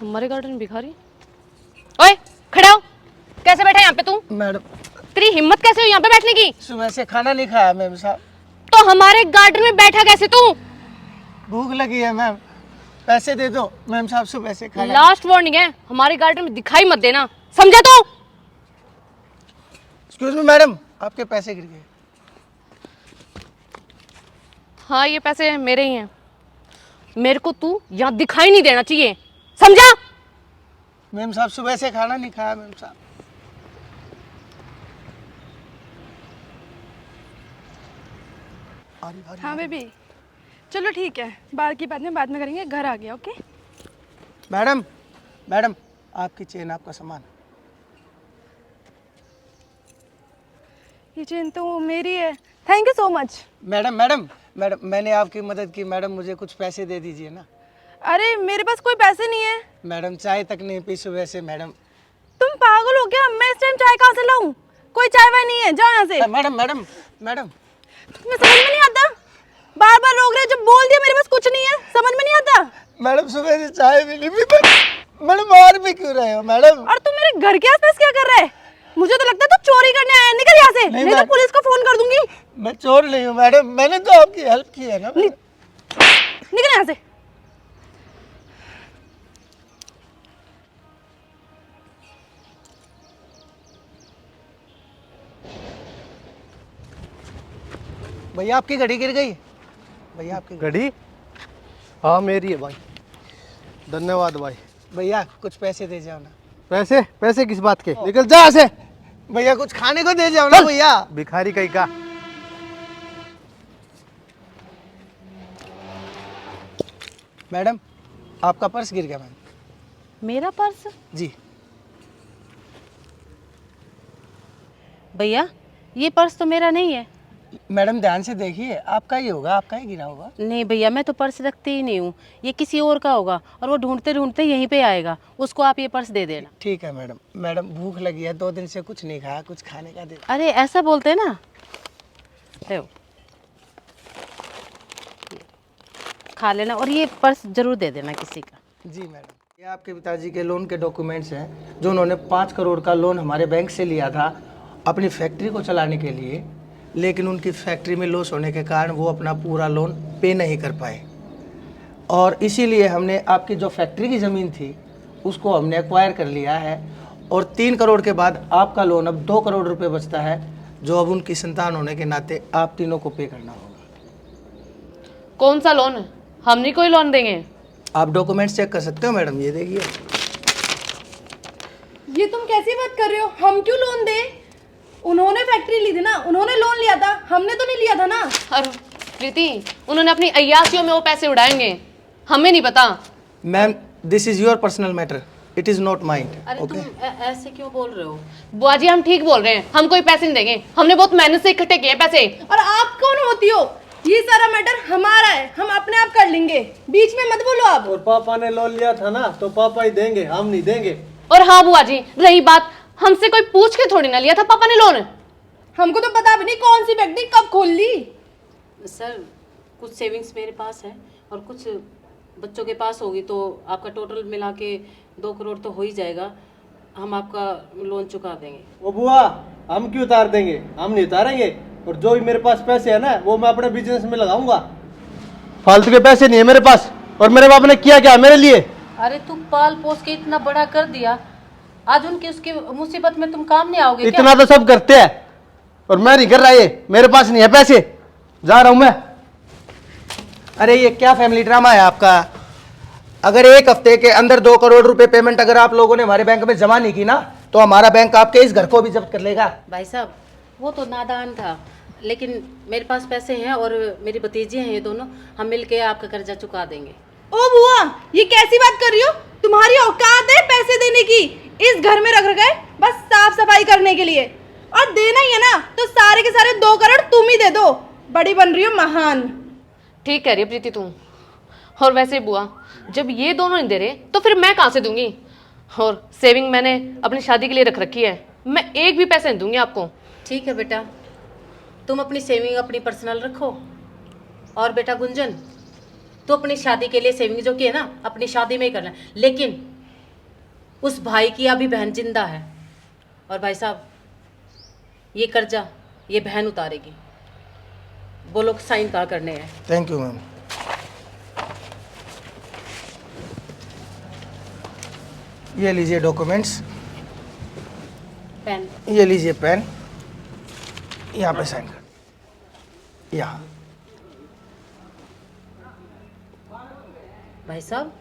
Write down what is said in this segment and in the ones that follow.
हमारे गार्डन में भिखारी? ओए खड़ा हो, कैसे बैठा यहाँ पे तू? मैडम तेरी हिम्मत कैसे हुई यहाँ पे बैठने की? सुबह से खाना नहीं खाया मैम साहब। तो हमारे गार्डन में बैठा कैसे तू? भूख लगी है मैम, पैसे दे दो मैम साहब। सुबह से खाना। लास्ट वार्निंग है, हमारे गार्डन में दिखाई मत देना, समझा तो? एक्सक्यूज मी मैडम, आपके पैसे गिर गए। हाँ ये पैसे मेरे ही हैं। मेरे को तू यहाँ दिखाई नहीं देना चाहिए, समझा? मैम साहब सुबह से खाना नहीं खाया मैम साहब। हाँ बेबी, चलो ठीक है, बाहर की बात में बाद में करेंगे, घर आ गया। ओके मैडम मैडम आपकी चेन, आपका सामान। ये चेन तो मेरी है, thank you so much. Madam madam madam मैंने आपकी मदद की मैडम, मुझे कुछ पैसे दे दीजिए ना। अरे मेरे पास कोई पैसे नहीं है। मैडम चाय तक नहीं पी सुबह से मैडम। तुम पागल हो क्या? मैं इस टाइम चाय कहाँ से लाऊं? कोई चाय वाय नहीं है, जाओ यहाँ से। मैडम मैडम मैडम तुम्हें समझ में नहीं आता? बार बार रोक रहे हो, जब बोल दिया मेरे पास कुछ नहीं है, समझ में नहीं आता? मैडम सुबह से चाय भी नहीं पी। मैडम और भी क्यों रहे हो मैडम? और तुम मेरे घर के आसपास क्या कर रहे है? मुझे तो लगता है तू चोरी करने आया है। निकल यहाँ से, नहीं तो पुलिस को फोन कर दूंगी। मैं चोर नहीं हूँ मैडम, मैंने तो आपकी हेल्प की है ना। निकल यहाँ से। भैया आपकी घड़ी गिर गई। भैया आपकी घड़ी? हाँ मेरी है भाई, धन्यवाद भाई। भैया कुछ पैसे दे जाओ ना। पैसे? पैसे किस बात के? निकल जा ऐसे। भैया कुछ खाने को दे जाओ ना भैया। भिखारी कहीं का। मैडम आपका पर्स गिर गया मैम। मेरा पर्स? जी भैया ये पर्स तो मेरा नहीं है। मैडम ध्यान से देखिए, आपका ही होगा, आपका ही गिरा होगा। नहीं भैया, मैं तो पर्स रखती ही नहीं हूँ, ये किसी और का होगा और वो ढूंढते ढूंढते यहीं पे आएगा, उसको आप ये पर्स दे देना। ठीक है मैडम। मैडम भूख लगी है, 2 दिन से कुछ नहीं खाया, कुछ खाने का दे। अरे ऐसा बोलते हैं ना, लो खा लेना और ये पर्स जरूर दे देना किसी का। जी मैडम, ये आपके पिताजी के लोन के डॉक्यूमेंट्स हैं, जो उन्होंने 5 करोड़ का लोन हमारे बैंक से लिया था अपनी फैक्ट्री को चलाने के लिए, लेकिन उनकी फैक्ट्री में लॉस होने के कारण वो अपना पूरा लोन पे नहीं कर पाए, और इसीलिए हमने आपकी जो फैक्ट्री की ज़मीन थी उसको हमने एक्वायर कर लिया है, और 3 करोड़ के बाद आपका लोन अब 2 करोड़ रुपए बचता है, जो अब उनकी संतान होने के नाते आप तीनों को पे करना होगा। कौन सा लोन है? हम नहीं कोई लोन देंगे। आप डॉक्यूमेंट्स चेक कर सकते हो मैडम, ये देखिए। ये तुम कैसी बात कर रहे हो? हम क्यों लोन दे? उन्होंने फैक्ट्री ली थी ना, उन्होंने लोन लिया था, हमने तो नहीं लिया था ना। अरे प्रीति, उन्होंने अपनी अय्यासियों में वो पैसे उड़ाएंगे, हमें नहीं पता। Ma'am this is your personal matter, it is not mind. अरे तुम ऐसे क्यों बोल रहे हो? बुआ जी हम ठीक बोल रहे हैं, हम कोई पैसे नहीं देंगे, हमने बहुत मेहनत से इकट्ठे किए पैसे। और आप कौन होती हो? ये सारा मैटर हमारा है, हम अपने आप कर लेंगे, बीच में मत बोलो आप। और पापा ने लोन लिया था ना, तो पापा ही देंगे, हम नहीं देंगे। और हाँ बुआ जी, रही बात, हमसे कोई पूछ के थोड़ी ना लिया था पापा ने लोन। हमको तो पता भी नहीं कौन सी फैक्ट्री कब खोल ली। सर कुछ सेविंग्स मेरे पास है और कुछ बच्चों के पास होगी, तो आपका टोटल मिला के 2 करोड़ तो हो ही जाएगा, हम आपका लोन चुका देंगे। वो बुआ, हम क्यों उतार देंगे? हम नहीं उतारेंगे, और जो भी मेरे पास पैसे है ना वो मैं अपने बिजनेस में लगाऊंगा। फालतू के पैसे नहीं है मेरे पास। और मेरे बाप ने किया क्या मेरे लिए? अरे तुम पाल पोस के इतना बड़ा कर दिया, आज उनकी उसकी मुसीबत में तुम काम नहीं आओगे इतना तो सब करते हैं, और मैं नहीं कर रहा, ये मेरे पास नहीं है पैसे, जा रहा हूं मैं। अरे ये क्या फैमिली ड्रामा है आपका? अगर 1 हफ्ते के अंदर 2 करोड़ रुपए पेमेंट अगर आप लोगों ने हमारे बैंक में जमा नहीं की ना, तो हमारा बैंक आपके इस घर को भी जब्त कर लेगा। भाई साहब वो तो नादान था, लेकिन मेरे पास पैसे हैं और मेरी भतीजी हैं, ये दोनों हम मिलके आपका कर्जा चुका देंगे। ओ बुआ, ये कैसी बात कर रही हो? तुम्हारी औकात है पैसे देने की? इस घर में रख रखा है बस साफ सफाई करने के लिए, और देना ही है ना तो सारे के सारे 2 करोड़ तुम ही दे दो। बड़ी बन रही हो महान। ठीक कह रही है प्रीति तू। और वैसे बुआ, जब ये दोनों नहीं दे रहे तो फिर मैं कहाँ से दूंगी? और सेविंग मैंने अपनी शादी के लिए रख रखी है, मैं एक भी पैसे नहीं दूंगी आपको। ठीक है बेटा, तुम अपनी सेविंग अपनी पर्सनल रखो, और बेटा गुंजन तो अपनी शादी के लिए सेविंग जो की है ना अपनी शादी में ही करना है, लेकिन उस भाई की अभी बहन जिंदा है। और भाई साहब, ये कर्जा ये बहन उतारेगी। वो लोग साइन कहाँ करने हैं? Thank you ma'am. ये लीजिए डॉक्यूमेंट्स, पेन। ये लीजिए पेन, यहाँ पे साइन कर, यहाँ। भाई साहब,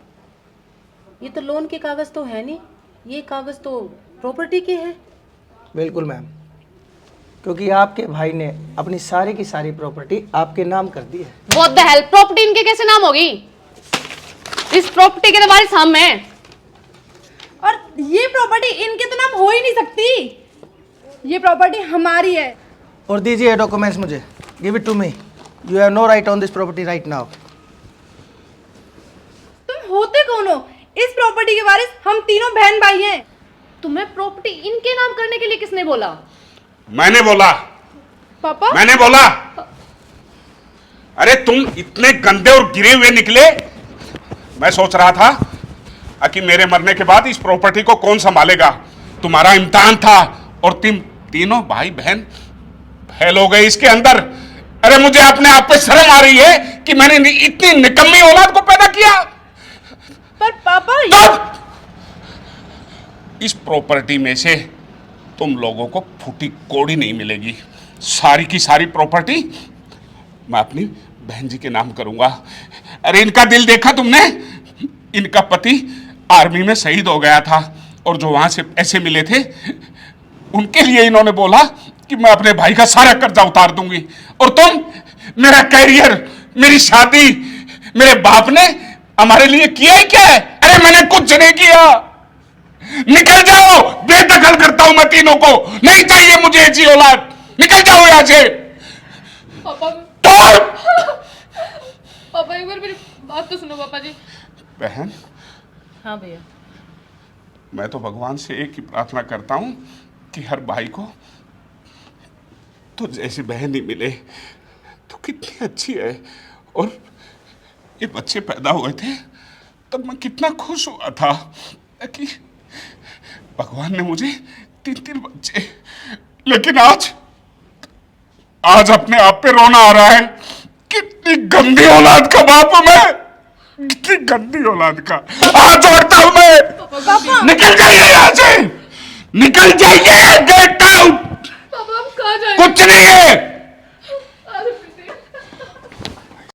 ये तो लोन के कागज तो है नहीं, ये कागज तो प्रॉपर्टी के हैं। बिल्कुल मैम, क्योंकि आपके भाई ने अपनी सारी की सारी प्रॉपर्टी आपके नाम कर दी है। व्हाट द हेल, प्रॉपर्टी इनके कैसे नाम होगी? इस प्रॉपर्टी के वारिस हम हैं। और ये प्रॉपर्टी इनके तो नाम हो ही नहीं सकती। ये प्रॉपर्टी हमारी है। और दीजिए डॉक्यूमेंट्स मुझे, give it to me. You have no right on this property right now. तुम होते कौन हो? इस प्रॉपर्टी के वारिस हम तीनों बहन भाई हैं। तुम्हें प्रॉपर्टी इनके नाम करने के लिए किसने बोला? मैंने बोला। पापा, मैंने बोला। अरे तुम इतने गंदे और गिरे हुए निकले। मैं सोच रहा था कि मेरे मरने के बाद इस प्रॉपर्टी को कौन संभालेगा। तुम्हारा इम्तिहान था और तुम तीनों भाई बहन फेल हो गए इसके अंदर। अरे मुझे अपने आप पे शर्म आ रही है कि मैंने इतनी निकम्मी औलाद को पैदा किया। पर पापा तब इस प्रॉपर्टी में से तुम लोगों को फूटी कौड़ी नहीं मिलेगी। सारी की सारी प्रॉपर्टी मैं अपनी बहन जी के नाम करूंगा। अरे इनका दिल देखा तुमने? इनका पति आर्मी में शहीद हो गया था और जो वहां से पैसे मिले थे उनके लिए इन्होंने बोला कि मैं अपने भाई का सारा कर्जा उतार दूंगी। और तुम, मेरा कैरियर, मेरी शादी मेरे बाप ने हमारे लिए किया ही क्या है? अरे मैंने कुछ नहीं किया। निकल जाओ, बेदखल करता हूं मैं तीनों को। नहीं चाहिए मुझे ऐसी औलाद। निकल जाओ यहां से। पापा, तोड़। पापा एक बार मेरी बात तो सुनो पापा जी। बहन, हाँ भैया। मैं तो भगवान से एक ही प्रार्थना करता हूं कि हर भाई को तो जैसी बहन ही मिले। तो कितनी अच्छी है। और ये बच्चे पैदा हुए थे तब मैं कितना खुश हुआ था कि भगवान ने मुझे 3 बच्चे। लेकिन आज अपने आप पे रोना आ रहा है। कितनी गंदी औलाद का बाप हूं मैं। कितनी गंदी औलाद का। हाथ जोड़ता हूं मैं। निकल जाइए यहां से। निकल जाइए। Get out. पापा हम कहाँ जाएं? कुछ नहीं है।